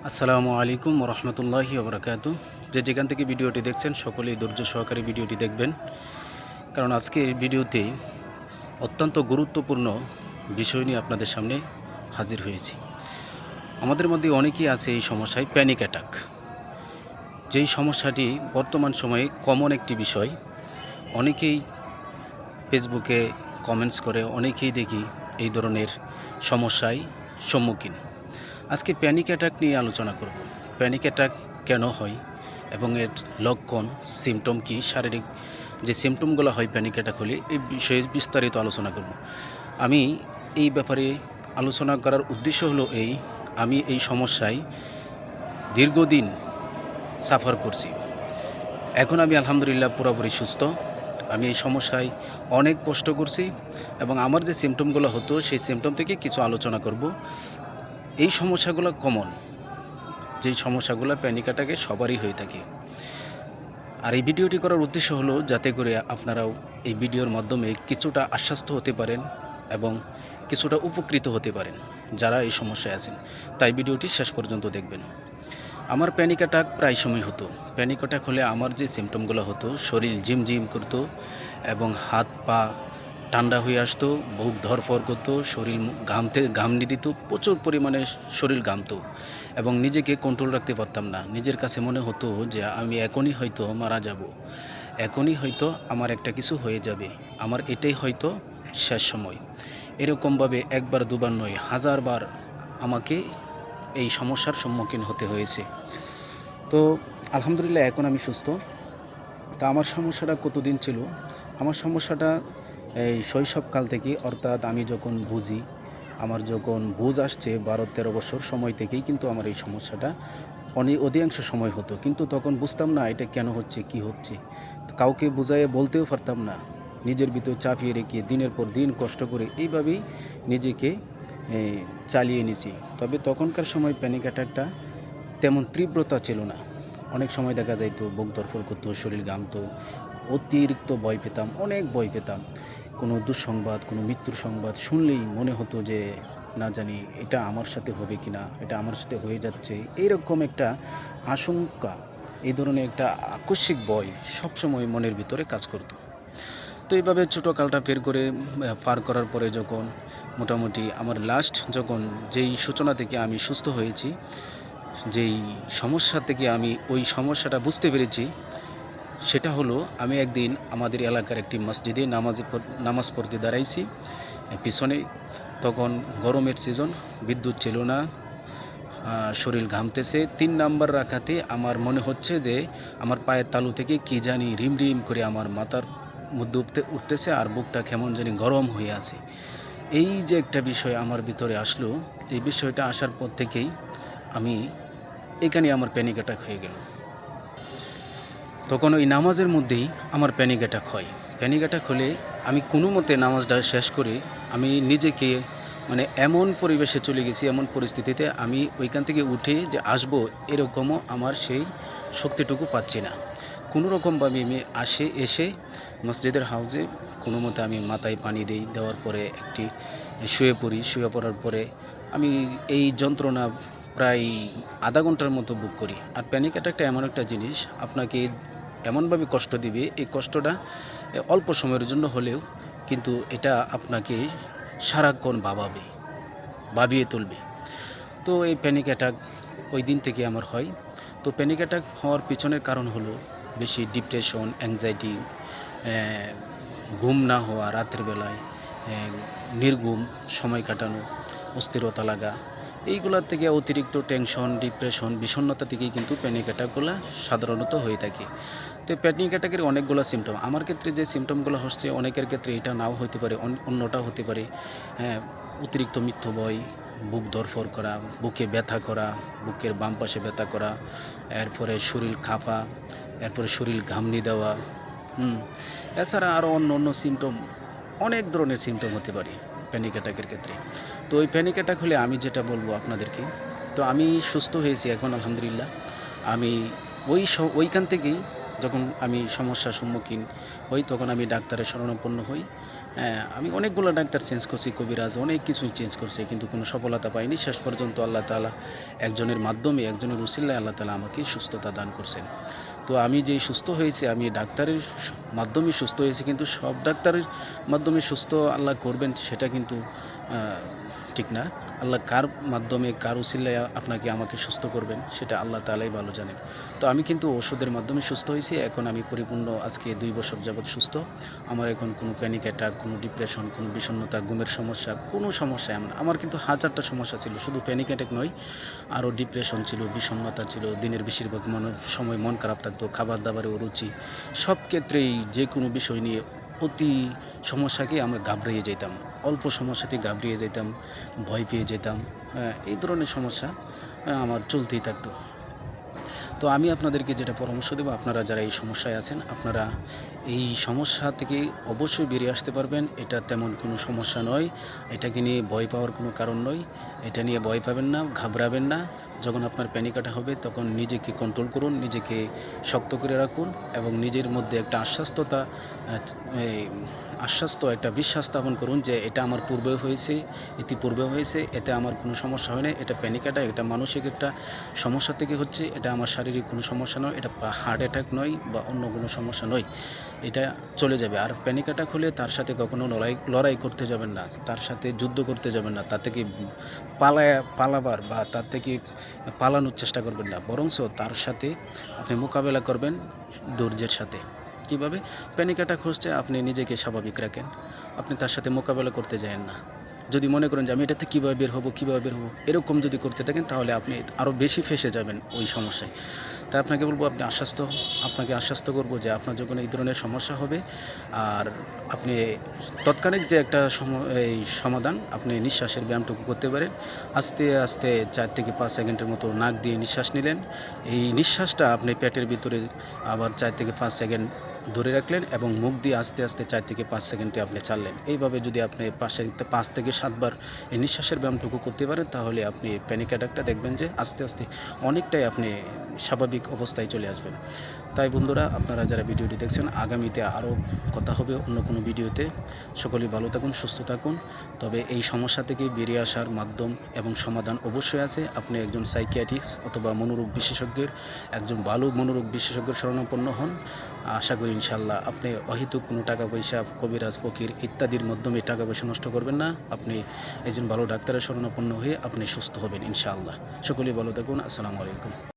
আসসালামু আলাইকুম রহমতুল্লাহি ওবরাকাতু। যেখান থেকে ভিডিওটি দেখছেন সকলেই ধৈর্য সহকারে ভিডিওটি দেখবেন, কারণ আজকের ভিডিওতে অত্যন্ত গুরুত্বপূর্ণ বিষয় নিয়ে আপনাদের সামনে হাজির হয়েছি। আমাদের মধ্যে অনেকেই আছে এই সমস্যায় প্যানিক অ্যাটাক, যেই সমস্যাটি বর্তমান সময়ে কমন একটি বিষয়। অনেকেই ফেসবুকে কমেন্টস করে, অনেকেই দেখি এই ধরনের সমস্যায় সম্মুখীন। আজকে প্যানিক অ্যাটাক নিয়ে আলোচনা করব। প্যানিক অ্যাটাক কেন হয় এবং এর লক্ষণ, সিমটম কী, শারীরিক যে সিমটমগুলো হয় প্যানিক অ্যাটাক হলে, এই বিষয়ে বিস্তারিত আলোচনা করব। আমি এই ব্যাপারে আলোচনা করার উদ্দেশ্য হলো আমি এই সমস্যায় দীর্ঘদিন সাফার করছি। এখন আমি আলহামদুলিল্লাহ পুরোপুরি সুস্থ। আমি এই সমস্যায় অনেক কষ্ট করছি এবং আমার যে সিমটমগুলো হতো সেই সিমটম থেকে কিছু আলোচনা করব। এই সমস্যাগুলো কমন, যেই সমস্যাগুলো প্যানিক অ্যাটাকে সবারই হয়ে থাকে। আর এই ভিডিওটি করার উদ্দেশ্য হলো যাতে করে আপনারাও এই ভিডিওর মাধ্যমে কিছুটা আশ্বস্ত হতে পারেন এবং কিছুটা উপকৃত হতে পারেন যারা এই সমস্যায় আছেন। তাই ভিডিওটি শেষ পর্যন্ত দেখবেন। আমার প্যানিক অ্যাটাক প্রায় সময় হতো। প্যানিক অ্যাটাক হলে আমার যে সিমটমগুলো হতো, শরীর ঝিমঝিম করতো এবং হাত পা ঠান্ডা হয়ে আসতো, বুক ধরফর করতো, শরীর ঘামনি দিত, প্রচুর পরিমাণে শরীর ঘামতো এবং নিজেকে কন্ট্রোল রাখতে পারতাম না। নিজের কাছে মনে হতো যে আমি এখনই হয়তো মারা যাব, এখনই হয়তো আমার একটা কিছু হয়ে যাবে, আমার এটাই হয়তো শেষ সময়। এরকমভাবে একবার দুবার নয়, হাজারবার আমাকে এই সমস্যার সম্মুখীন হতে হয়েছে। তো আলহামদুলিল্লাহ এখন আমি সুস্থ। তা আমার সমস্যাটা কতদিন ছিল? আমার সমস্যাটা এই শৈশবকাল থেকে, অর্থাৎ আমি যখন বুঝি, আমার যখন বুঝ আসছে 12-13 বছর সময় থেকেই কিন্তু আমার এই সমস্যাটা অধিকাংশ সময় হতো। কিন্তু তখন বুঝতাম না এটা কেন হচ্ছে, কি হচ্ছে। কাউকে বুঝাইয়ে বলতেও পারতাম না। নিজের ভিতর চাপিয়ে রেখে দিনের পর দিন কষ্ট করে এইভাবেই নিজেকে চালিয়ে নিছি। তবে তখনকার সময় প্যানিক অ্যাটাকটা তেমন তীব্রতা ছিল না। অনেক সময় দেখা যাইতো বুক ধরফর করতো, শরীর ঘামতো, অতিরিক্ত ভয় পেতাম, অনেক ভয় পেতাম। কোনো দুঃসংবাদ, কোনো মৃত্যুর সংবাদ শুনলেই মনে হতো যে না জানি এটা আমার সাথে হবে কি না, এটা আমার সাথে হয়ে যাচ্ছে, এইরকম একটা আশঙ্কা, এই ধরনের একটা আকস্মিক ভয় সবসময় মনের ভিতরে কাজ করতো। তো এইভাবে ছোটো কালটা পার করার পরে যখন মোটামুটি আমার লাস্ট যখন যেই সূচনা থেকে আমি সুস্থ হয়েছি, যেই সমস্যা থেকে আমি ওই সমস্যাটা বুঝতে পেরেছি, সেটা হলো আমি একদিন আমাদের এলাকার একটি মসজিদে নামাজ পড়তে দাঁড়াইছি পিছনে। তখন গরমের সিজন, বিদ্যুৎ ছিল না, শরীর ঘামতেছে। 3 নাম্বার রাকাতে আমার মনে হচ্ছে যে আমার পায়ের তালু থেকে কি জানি রিম রিম করে আমার মাথার মধ্যে উঠতেছে আর বুকটা কেমন জানি গরম হয়ে আছে। এই যে একটা বিষয় আমার ভিতরে আসলো, এই বিষয়টা আসার পর থেকেই আমি এখানে আমার প্যানিক অ্যাটাক হয়ে গেল। তখন ওই নামাজের মধ্যেই আমার প্যানিক অ্যাটাক হয়। প্যানিক অ্যাটাক হলে আমি কোনো মতে নামাজটা শেষ করে আমি নিজেকে এমন পরিবেশে চলে গেছি, এমন পরিস্থিতিতে আমি ওইখান থেকে উঠে যে আসবো এরকমও আমার সেই শক্তিটুকু পাচ্ছি না। কোনো রকমভাবে আমি এসে মসজিদের হাউজে কোনো মতে আমি মাথায় পানি দেওয়ার পরে একটি শুয়ে পড়ি। শুয়ে পড়ার পরে আমি এই যন্ত্রণা প্রায় আধা ঘন্টার মতো ভোগ করি। আর প্যানিক অ্যাটাকটা এমন একটা জিনিস, আপনাকে এমনভাবে কষ্ট দিবে, এই কষ্টটা অল্প সময়ের জন্য হলেও কিন্তু এটা আপনাকে সারাক্ষণ ভাবিয়ে তুলবে। তো এই প্যানিক অ্যাটাক ওই দিন থেকে আমার হয়। তো প্যানিক অ্যাটাক হওয়ার পিছনের কারণ হলো বেশি ডিপ্রেশন, অ্যাংজাইটি, ঘুম না হওয়া রাতের বেলায়, নির্ঘুম সময় কাটানো, অস্থিরতা লাগা, এইগুলোর থেকে অতিরিক্ত টেনশন, ডিপ্রেশন, বিষণ্ণতা থেকেই কিন্তু প্যানিক অ্যাটাকগুলো সাধারণত হয়ে থাকে। তো প্যানিক অ্যাটাকের অনেকগুলো সিমটম, আমার ক্ষেত্রে যে সিমটমগুলো হচ্ছে অনেকের ক্ষেত্রে এটা নাও হতে পারে, অন্যটাও হতে পারে। অতিরিক্ত মৃত্যু ভয়, বুক ধরফর করা, বুকে ব্যথা করা, বুকের বাম পাশে ব্যথা করা, এরপরে শরীর কাঁপা, এরপরে শরীর ঘামনি দেওয়া, এছাড়া আরও অন্য সিমটম, অনেক ধরনের সিমটম হতে পারে প্যানিক অ্যাটাকের ক্ষেত্রে। তো ওই প্যানিক অ্যাটাক হলে আমি যেটা বলবো আপনাদেরকে, তো আমি সুস্থ হয়েছি এখন আলহামদুলিল্লাহ। আমি ওইখান থেকেই যখন আমি সমস্যার সম্মুখীন হই তখন আমি ডাক্তারের শরণাপন্ন হই। আমি অনেকগুলো ডাক্তার চেঞ্জ করছি, কবিরাজ অনেক কিছুই চেঞ্জ করছি, কিন্তু কোনো সফলতা পাইনি। শেষ পর্যন্ত আল্লাহ তাআলা একজনের মাধ্যমে, একজনের উসিলায় আল্লাহ তাআলা আমাকে সুস্থতা দান করছেন। তো আমি যেই সুস্থ হয়েছি, আমি ডাক্তারের মাধ্যমে সুস্থ হয়েছি, কিন্তু সব ডাক্তারের মাধ্যমে সুস্থ আল্লাহ করবেন সেটা কিন্তু ঠিক না। আল্লাহ কার মাধ্যমে, কার উসিলায় আপনাকে আমাকে সুস্থ করবেন সেটা আল্লাহ তাআলাই ভালো জানেন। তো আমি কিন্তু ওষুধের মাধ্যমে সুস্থ হয়েছি। এখন আমি পরিপূর্ণ আজকে 2 বছর যাবৎ সুস্থ। আমার এখন কোনো প্যানিক অ্যাটাক, কোনো ডিপ্রেশন, কোনো বিষণ্ণতা, ঘুমের সমস্যা, কোনো সমস্যা আমার কিন্তু হাজারটা সমস্যা ছিল। শুধু প্যানিক অ্যাটাক নয়, আরও ডিপ্রেশন ছিল, বিষণ্ণতা ছিল, দিনের বেশিরভাগ সময় মন খারাপ থাকতো, খাবার দাবারে অরুচি, সব ক্ষেত্রেই যে কোনো বিষয় নিয়ে প্রতি সমস্যাকে আমরা ঘাবড়িয়ে যেতাম, অল্প সমস্যাতেই ঘাবড়িয়ে যেতাম, ভয় পেয়ে যেতাম। এই ধরনের সমস্যা আমার চলতেই থাকতো। তো আমি আপনাদেরকে যেটা পরামর্শ দেবো, আপনারা যারা এই সমস্যায় আছেন, আপনারা এই সমস্যা থেকে অবশ্যই বেরিয়ে আসতে পারবেন। এটা তেমন কোনো সমস্যা নয়, এটাকে নিয়ে ভয় পাওয়ার কোনো কারণ নয়। এটা নিয়ে ভয় পাবেন না, ঘাবড়াবেন না। যখন আপনার প্যানিক অ্যাটাক হবে তখন নিজেকে কন্ট্রোল করুন, নিজেকে শক্ত করে রাখুন এবং নিজের মধ্যে একটা আশ্বস্ত একটা বিশ্বাস স্থাপন করুন যে এটা আমার পূর্বেও হয়েছে, ইতিপূর্বেও হয়েছে, এতে আমার কোনো সমস্যা হয় না। এটা প্যানিক অ্যাটাক, এটা মানসিক একটা সমস্যা থেকে হচ্ছে, এটা আমার শারীরিক কোনো সমস্যা নয়, এটা হার্ট অ্যাটাক নয় বা অন্য কোনো সমস্যা নয়, এটা চলে যাবে। আর প্যানিক অ্যাটাক হলে তার সাথে কখনো লড়াই করতে যাবেন না, তার সাথে যুদ্ধ করতে যাবেন না, তার থেকে পালাবার বা তার থেকে পালানোর চেষ্টা করবেন না, বরঞ্চ তার সাথে আপনি মোকাবেলা করবেন ধৈর্যের সাথে। কীভাবে? প্যানিক অ্যাটাক হচ্ছে, আপনি নিজেকে স্বাভাবিক রাখেন, আপনি তার সাথে মোকাবেলা করতে যায়েন না। যদি মনে করেন যে আমি এটাতে কীভাবে বের হবো, এরকম যদি করতে থাকেন তাহলে আপনি আরও বেশি ফেঁসে যাবেন ওই সমস্যায়। তাই আপনাকে বলবো, আপনাকে আশ্বস্ত করব যে আপনার যখন এই ধরনের সমস্যা হবে, আর আপনি তৎক্ষণিক যে একটা এই সমাধান, আপনি নিঃশ্বাসের ব্যায়ামটুকু করতে পারেন। আস্তে আস্তে 4 থেকে 5 সেকেন্ডের মতো নাক দিয়ে নিঃশ্বাস নিলেন। এই নিঃশ্বাসটা আপনি পেটের ভিতরে আবার 4 থেকে 5 সেকেন্ড ধরে রাখলেন এবং মুখ দিয়ে আস্তে আস্তে 4 থেকে 5 সেকেন্ডে আপনি ছাড়লেন। এইভাবে যদি আপনি 5 থেকে 7 বার এই নিঃশ্বাসের ব্যায়ামটুকু করতে পারেন, তাহলে আপনি প্যানিক অ্যাটাকটা দেখবেন যে আস্তে আস্তে অনেকটাই আপনি স্বাভাবিক অবস্থায় চলে আসবেন। তাই বন্ধুরা, আপনারা যারা ভিডিওটি দেখছেন, আগামীতে আরও কথা হবে অন্য কোনো ভিডিওতে। সকলেই ভালো থাকুন, সুস্থ থাকুন। তবে এই সমস্যা থেকে বেরিয়ে আসার মাধ্যম এবং সমাধান অবশ্যই আছে। আপনি একজন সাইকিয়াট্রিস্ট অথবা মনোরোগ বিশেষজ্ঞের, একজন ভালো মনোরোগ বিশেষজ্ঞের শরণাপন্ন হন। আশা করি ইনশাআল্লাহ আপনি অহেতুক কোনো টাকা পয়সা, কবিরাজ, ফকির ইত্যাদির মাধ্যমে টাকা পয়সা নষ্ট করবেন না। আপনি একজন ভালো ডাক্তারের শরণাপন্ন হয়ে আপনি সুস্থ হবেন ইনশাআল্লাহ। সকলেই ভালো থাকুন। আসসালামু আলাইকুম।